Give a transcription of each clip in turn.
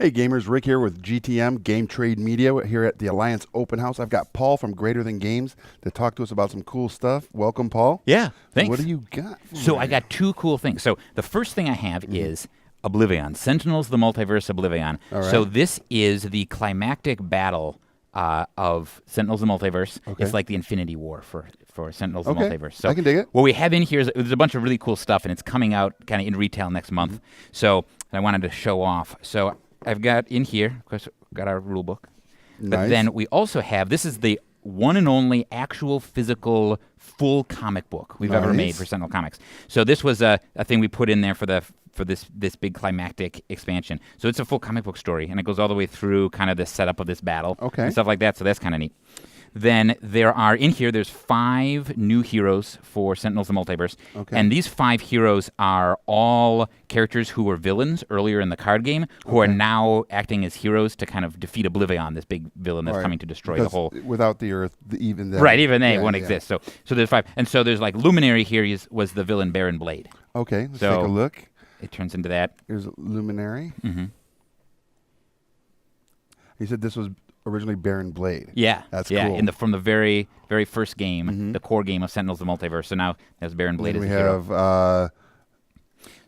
Hey gamers, Rick here with GTM Game Trade Media here at the Alliance Open House. I've got Paul from Greater Than Games to talk to us about some cool stuff. Welcome, Paul. Yeah, thanks. What do you got? So I got two cool things. So the first thing I have is Oblivion, Sentinels, the Multiverse, Oblivion. All right. So this is the climactic battle of Sentinels, the Multiverse. Okay. It's like the Infinity War for Sentinels, the Okay. Multiverse. So I can dig it. What we have in here is there's a bunch of really cool stuff, and it's coming out kind of in retail next month. So I wanted to show off. So I've got in here, of course, got our rule book. But Nice. then we also have, this is the one and only actual physical full comic book we've ever made Nice. for Sentinel Comics. So this was a thing we put in there for this big climactic expansion. So it's a full comic book story, and it goes all the way through kind of the setup of this battle Okay. and stuff like that. So that's kind of neat. Then there's 5 new heroes for Sentinels the Multiverse. Okay. And these 5 heroes are all characters who were villains earlier in the card game who are now acting as heroes to kind of defeat Oblivion, this big villain that's Right. coming to destroy Because the whole... without the Earth, even that. Right, even they yeah, won't yeah. exist. So there's 5. And so there's like Luminary here was the villain Baron Blade. Okay, let's So- take a look. It turns into that. Here's Luminary. Mm-hmm. You said this was originally Baron Blade. Yeah, That's yeah. cool. From the very, very first game, the core game of Sentinels the Multiverse. So now there's Baron Blade Then as we a hero. have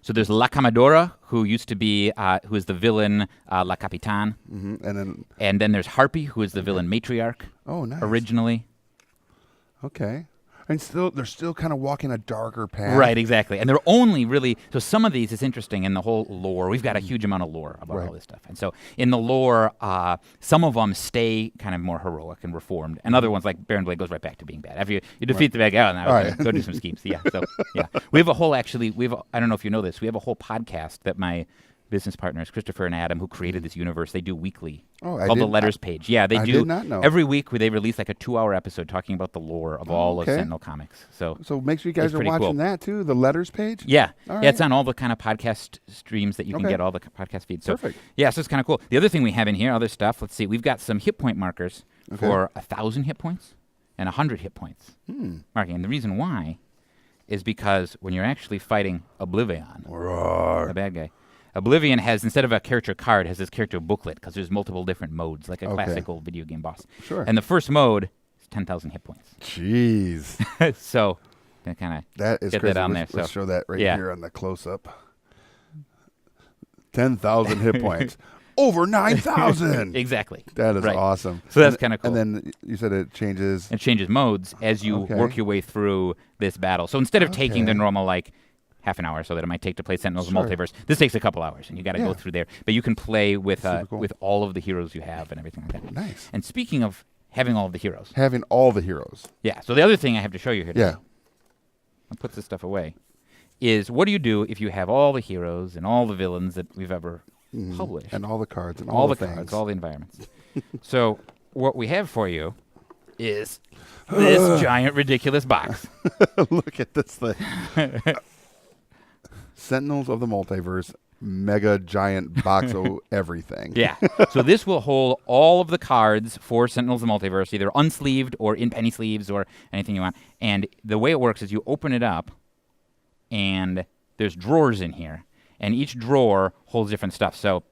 So there's La Camadora, who used to be, who is the villain La Capitan, and then there's Harpy, who is the villain Matriarch oh, nice. originally. Okay, and they're still kind of walking a darker path. Right, exactly. And they're only really, so some of these is interesting in the whole lore. We've got a huge amount of lore about Right. all this stuff. And so in the lore, some of them stay kind of more heroic and reformed, and other ones, like Baron Blade, goes right back to being bad. After you defeat the bad guy, now Right. go do some schemes. Yeah, so, yeah. We have a whole, actually, I don't know if you know this, we have a whole podcast that my business partners, Christopher and Adam, who created this universe, they do weekly. Oh, I called The didn't- Letters Page. Yeah, they I do. did not know. Every week they release like a 2-hour episode talking about the lore of all of okay. Sentinel comics. So make sure you guys It's are pretty watching cool. that too. The letters page. yeah, All yeah, right. it's on all the kind of podcast streams that you can Okay. get, all the podcast feeds. So, Perfect. yeah, so it's kind of cool. The other thing we have in here, other stuff, let's see, we've got some hit point markers Okay. for 1,000 hit points and 100 hit points marking. And the reason why is because when you're actually fighting Oblivion, Roar. the bad guy, Oblivion has, instead of a character card, has this character booklet because there's multiple different modes, like a Okay. classical video game boss. Sure. And the first mode is 10,000 hit points. Jeez, So, kind of that is Get crazy. that on let's, there, let's so- show that right yeah. here on the close up. 10,000 hit points. Over 9,000. exactly. That is Right. awesome. So that's And- kinda cool. And then you said it changes. It changes modes as you Okay. work your way through this battle. So instead of taking the Okay. normal like half an hour, so that it might take to play Sentinels Sure. Multiverse, this takes a couple hours, and you got to Yeah. go through there. But you can play with Super cool. with all of the heroes you have and everything like that. Nice. And speaking of having all of the heroes, Having all the heroes. yeah. So the other thing I have to show you here, Yeah. I'll put this stuff away, is what do you do if you have all the heroes and all the villains that we've ever published, And all the cards and all the the things. cards, all the environments. So what we have for you is this giant ridiculous box. Look at this thing. Sentinels of the Multiverse, mega giant box of everything. Yeah. So this will hold all of the cards for Sentinels of the Multiverse, either unsleeved or in penny sleeves or anything you want. And the way it works is you open it up, and there's drawers in here, and each drawer holds different stuff. So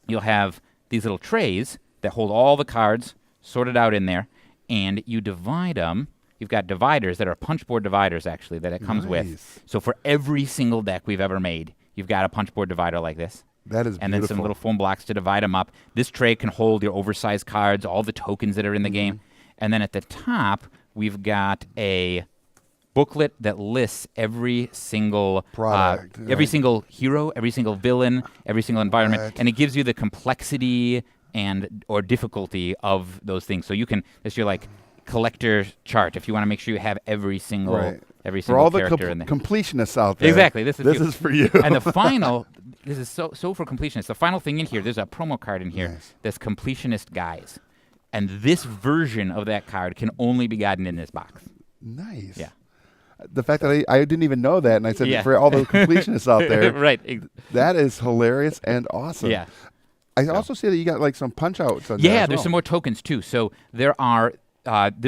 you'll have these little trays that hold all the cards sorted out in there, and you divide them. You've got dividers that are punchboard dividers, actually, that it comes with. Nice. So for every single deck we've ever made, you've got a punchboard divider like this. That is And beautiful. then some little foam blocks to divide them up. This tray can hold your oversized cards, all the tokens that are in the game. And then at the top, we've got a booklet that lists every single Product, every right. single hero, every single villain, every single environment, Right. and it gives you the complexity and or difficulty of those things. So you can, this is your like collector chart if you want to make sure you have every single Right. every For single all the character in there. completionists out there. Exactly. This is for you. And the final, this is so for completionists. The final thing in here, there's a promo card in here Nice. that's completionist guys, and this version of that card can only be gotten in this box. Nice. Yeah. The fact that I didn't even know that, and I said Yeah. for all the completionists out there, right. that is hilarious and awesome. Yeah. I also see that you got like some punch outs on there Yeah, as there's well. some more tokens too. So there's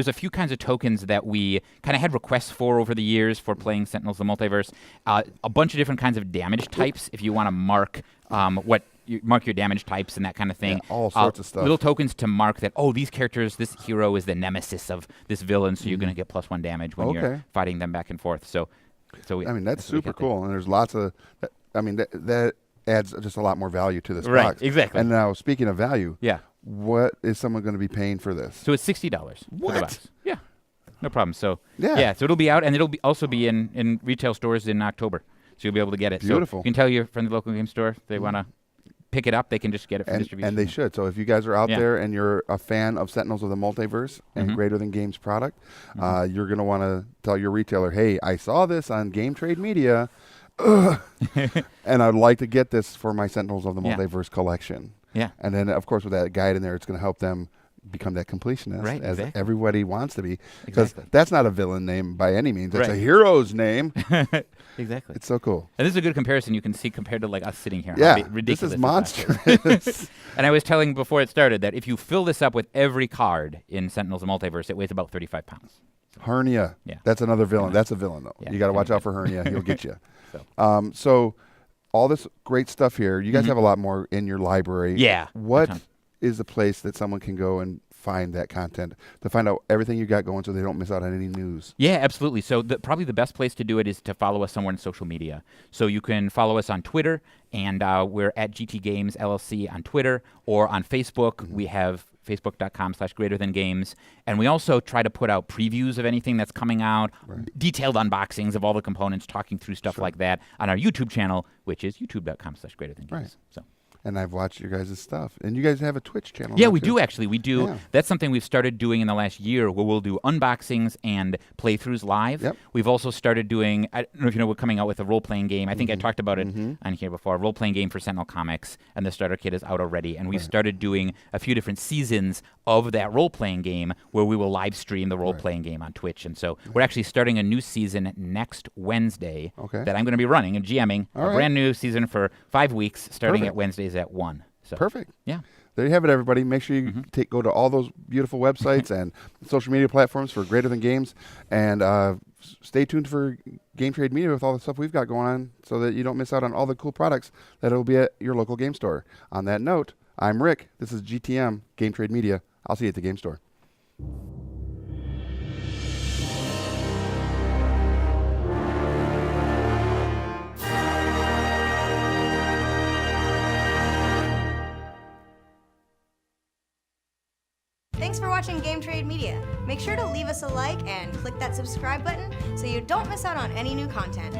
a few kinds of tokens that we kind of had requests for over the years for playing Sentinels of the Multiverse. A bunch of different kinds of damage types if you want to mark what you mark your damage types and that kind of thing. Yeah, all sorts of stuff. Little tokens to mark that, these characters, this hero is the nemesis of this villain, so you're going to get +1 damage when you're fighting them back and forth. So that's super cool. And there's lots of, that adds just a lot more value to this right, box. Exactly. And now, speaking of value, yeah, what is someone going to be paying for this? So it's $60 for the box. Yeah, no problem. So so it'll be out, and it'll also be in retail stores in October. So you'll be able to get it. Beautiful. So you can tell your friendly local game store if they want to pick it up, they can just get it for distribution. And they should. So if you guys are out there and you're a fan of Sentinels of the Multiverse and Greater Than Games product, you're going to want to tell your retailer, hey, I saw this on Game Trade Media, and I'd like to get this for my Sentinels of the Multiverse collection. Yeah. And then, of course, with that guide in there, it's going to help them become that completionist, as everybody wants to be. Because that's not a villain name by any means. It's a hero's name. Exactly. It's so cool. And this is a good comparison you can see compared to like us sitting here. Yeah, ridiculous. This is monstrous. And I was telling before it started that if you fill this up with every card in Sentinels of Multiverse, it weighs about 35 pounds. Hernia. Yeah. That's another villain. That's a villain, though. Yeah, you got to watch out for Hernia. He'll get you. So. So all this great stuff here. You guys have a lot more in your library. Yeah. What is the place that someone can go and find that content, to find out everything you got going so they don't miss out on any news? Yeah, absolutely. So probably the best place to do it is to follow us somewhere in social media. So you can follow us on Twitter, and we're at GT Games LLC on Twitter, or on Facebook. We have facebook.com/greaterthangames. And we also try to put out previews of anything that's coming out, detailed unboxings of all the components, talking through stuff like that on our YouTube channel, which is youtube.com/greaterthangames. Right. So. And I've watched your guys' stuff. And you guys have a Twitch channel. Yeah, we do actually. We do. Yeah. That's something we've started doing in the last year, where we'll do unboxings and playthroughs live. Yep. We've also started doing, I don't know if you know, we're coming out with a role-playing game. I think I talked about it on here before, a role-playing game for Sentinel Comics, and the starter kit is out already. And we've started doing a few different seasons of that role-playing game where we will live stream the role-playing game on Twitch. And so we're actually starting a new season next Wednesday that I'm going to be running and GMing, a brand new season for 5 weeks, starting at Wednesdays at 1. So, perfect. Yeah. There you have it, everybody. Make sure you go to all those beautiful websites and social media platforms for Greater Than Games. And stay tuned for Game Trade Media with all the stuff we've got going on so that you don't miss out on all the cool products that will be at your local game store. On that note, I'm Rick. This is GTM, Game Trade Media. I'll see you at the game store. Thanks for watching Game Trade Media. Make sure to leave us a like and click that subscribe button so you don't miss out on any new content.